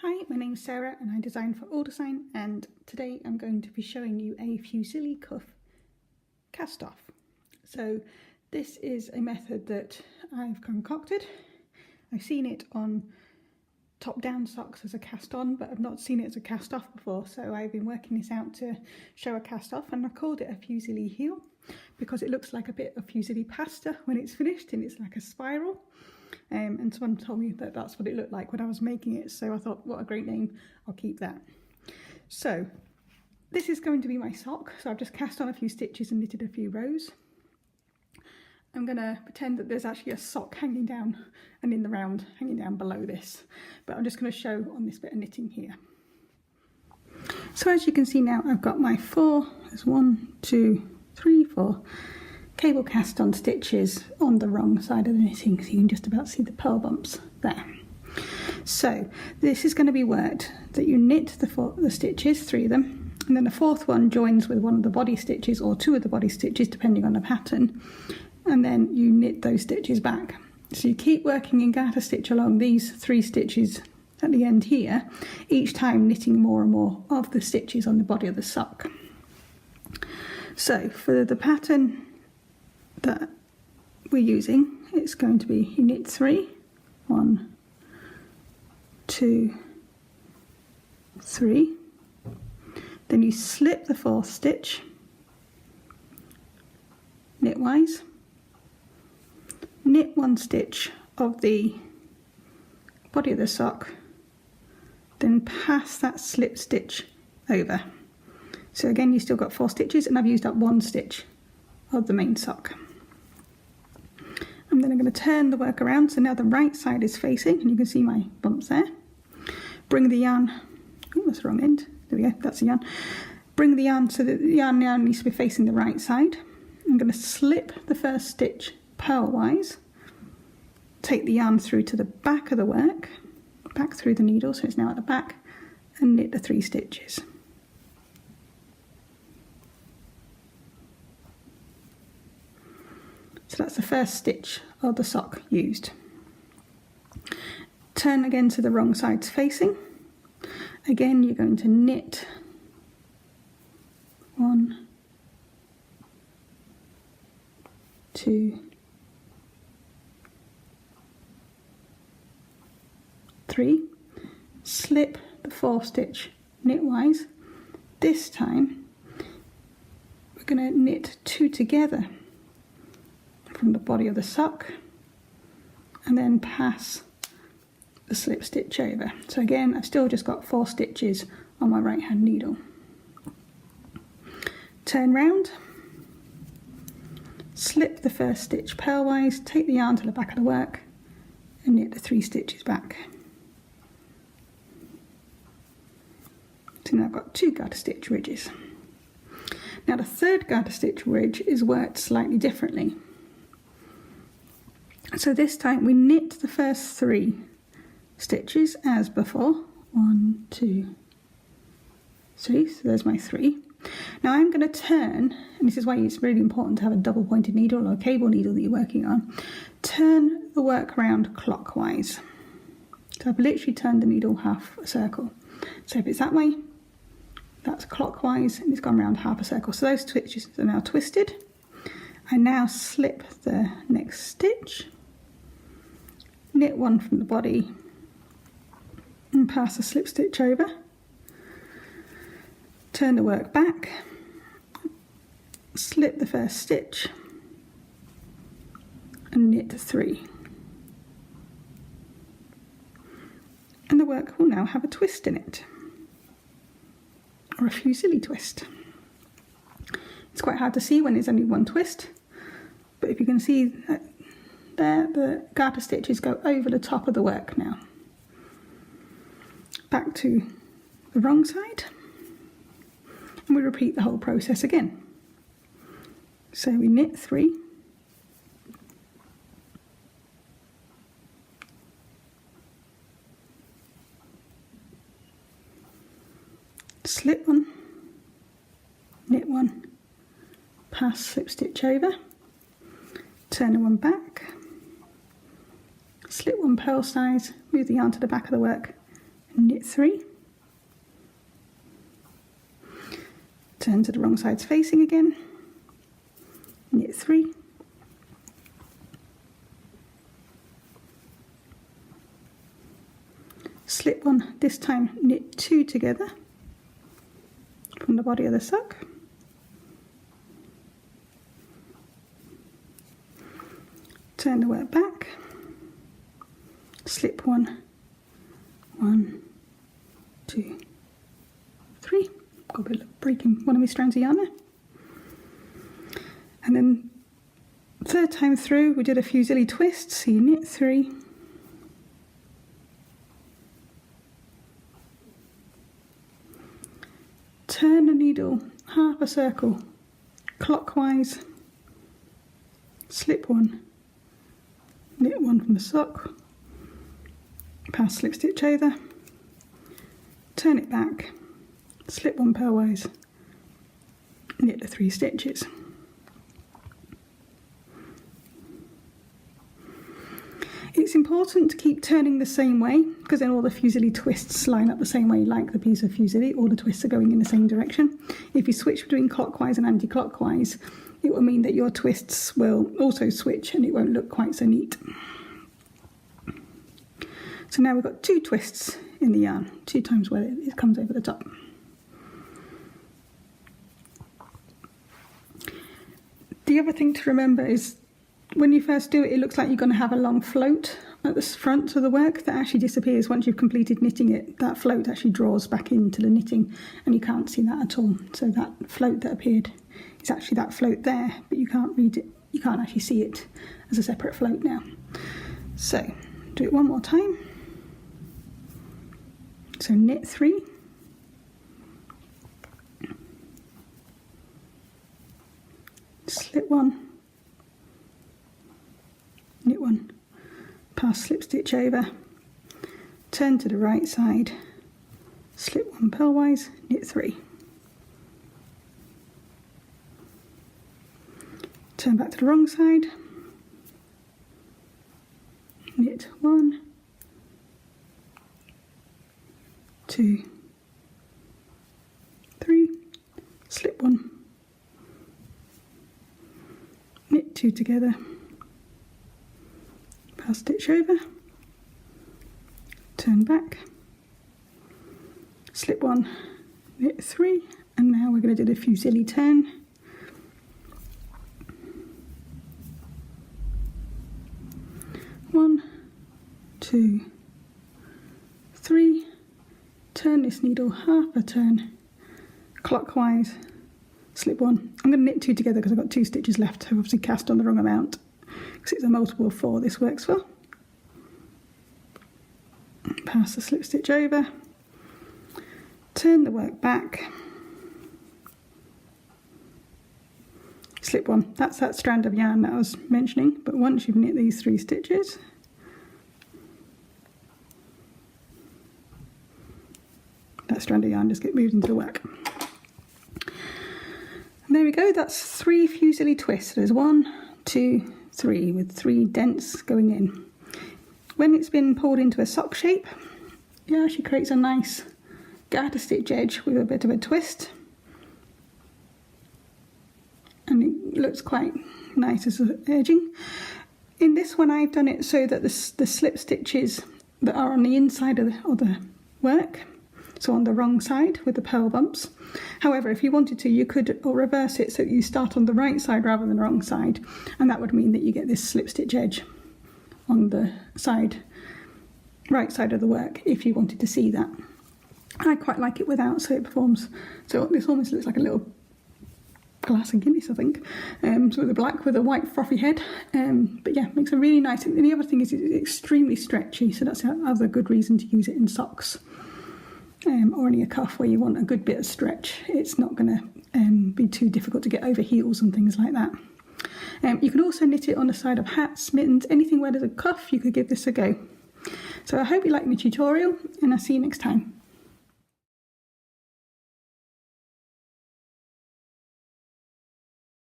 Hi, my name's Sarah and I design for Alldesign, and today I'm going to be showing you a Fusilli Cuff Cast-off. So this is a method that I've concocted. I've seen it on top-down socks as a cast-on, but I've not seen it as a cast-off before, so I've been working this out to show a cast-off, and I've called it a Fusilli heel because it looks like a bit of Fusilli pasta when it's finished, and it's like a spiral. And someone told me that that's what it looked like when I was making it, so I thought, what a great name, I'll keep that. So this is going to be my sock, so I've just cast on a few stitches and knitted a few rows. I'm going to pretend that there's actually a sock hanging down and in the round hanging down below this, but I'm just going to show on this bit of knitting here. So as you can see now, I've got my there's 1, 2, 3, 4 cable cast on stitches on the wrong side of the knitting, so you can just about see the pearl bumps there. So this is going to be worked that you knit the stitches, 3 of them, and then the 4th one joins with one of the body stitches or 2 of the body stitches depending on the pattern, and then you knit those stitches back. So you keep working in garter stitch along these 3 stitches at the end here, each time knitting more and more of the stitches on the body of the sock. So for the pattern that we're using, it's going to be you knit 3, 1, 2, 3, then you slip the 4th stitch knitwise, knit 1 stitch of the body of the sock, then pass that slip stitch over. So again, you still got 4 stitches, and I've used up 1 stitch of the main sock. And then I'm going to turn the work around, so now the right side is facing, and you can see my bumps there. Bring the yarn, oh, that's the wrong end, there we go, that's the yarn. Bring the yarn so that the yarn now needs to be facing the right side. I'm going to slip the 1st stitch purlwise, take the yarn through to the back of the work, back through the needle, so it's now at the back, and knit the 3 stitches. So that's the 1st stitch of the sock used. Turn again to the wrong sides facing. Again, you're going to knit 1, 2, 3, slip the 4th stitch knitwise. This time we're going to knit 2 together from the body of the sock, and then pass the slip stitch over. So again, I've still just got 4 stitches on my right hand needle. Turn round, slip the 1st stitch purlwise, take the yarn to the back of the work, and knit the 3 stitches back. So now I've got 2 garter stitch ridges. Now the 3rd garter stitch ridge is worked slightly differently. So this time we knit the 1st 3 stitches as before. 1, 2, 3, so there's my 3. Now I'm going to turn, and this is why it's really important to have a double pointed needle or a cable needle that you're working on, turn the work around clockwise. So I've literally turned the needle half a circle. So if it's that way, that's clockwise, and it's gone around half a circle. So those stitches are now twisted. I now slip the next stitch, knit 1 from the body, and pass the slip stitch over. Turn the work back, slip the 1st stitch, and knit 3. And the work will now have a twist in it, or a Fusilli twist. It's quite hard to see when there's only 1 twist, but if you can see there, the garter stitches go over the top of the work now. Back to the wrong side, and we repeat the whole process again. So we knit 3, slip 1, knit 1, pass slip stitch over, turn the 1 back, slip 1 purl size, move the yarn to the back of the work, knit 3, turn to the wrong side's facing again, knit 3, slip 1, this time knit 2 together from the body of the sock, turn the work back, slip 1, 1, 2, 3, got a bit of breaking one of my strands of yarn there, and then third time through we did a Fusilli twist, so you knit 3, turn the needle half a circle clockwise, slip 1, knit 1 from the sock, pass slip stitch over, turn it back, slip 1 purlwise, knit the 3 stitches. It's important to keep turning the same way because then all the Fusilli twists line up the same way, like the piece of Fusilli, all the twists are going in the same direction. If you switch between clockwise and anti-clockwise, it will mean that your twists will also switch and it won't look quite so neat. So now we've got 2 twists in the yarn, 2 times where it comes over the top. The other thing to remember is when you first do it, it looks like you're going to have a long float at the front of the work that actually disappears once you've completed knitting it. That float actually draws back into the knitting and you can't see that at all. So that float that appeared is actually that float there, but you can't read it, you can't actually see it as a separate float now. So do it one more time. So knit 3, slip 1, knit 1, pass slip stitch over, turn to the right side, slip 1 purlwise, knit 3, turn back to the wrong side, knit 1, 2, 3, slip 1, knit 2 together, pass stitch over, turn back, slip 1, knit 3, and now we're going to do the Fusilli turn. One, 2, 3, turn this needle half a turn clockwise, slip 1. I'm going to knit 2 together because I've got 2 stitches left. I've obviously cast on the wrong amount because it's a multiple of 4 this works for. Pass the slip stitch over, turn the work back, slip 1. That's that strand of yarn that I was mentioning, but once you've knit these 3 stitches, that strand of yarn just gets moved into the work. And there we go, that's 3 Fusilli twists. There's 1, 2, 3 with 3 dents going in. When it's been pulled into a sock shape, it actually creates a nice garter stitch edge with a bit of a twist. And it looks quite nice as edging. In this one I've done it so that the slip stitches that are on the inside of the work, so on the wrong side with the purl bumps. However, if you wanted to, you could reverse it so that you start on the right side rather than the wrong side, and that would mean that you get this slip stitch edge on the right side of the work if you wanted to see that. I quite like it without, so it performs, so this almost looks like a little glass and Guinness, I think. So with the black with a white frothy head, but yeah, makes a really nice, and the other thing is it's extremely stretchy, so that's another good reason to use it in socks. Or in a cuff where you want a good bit of stretch. It's not going to be too difficult to get over heels and things like that. You can also knit it on the side of hats, mittens, anything where there's a cuff, you could give this a go. So I hope you liked my tutorial, and I'll see you next time.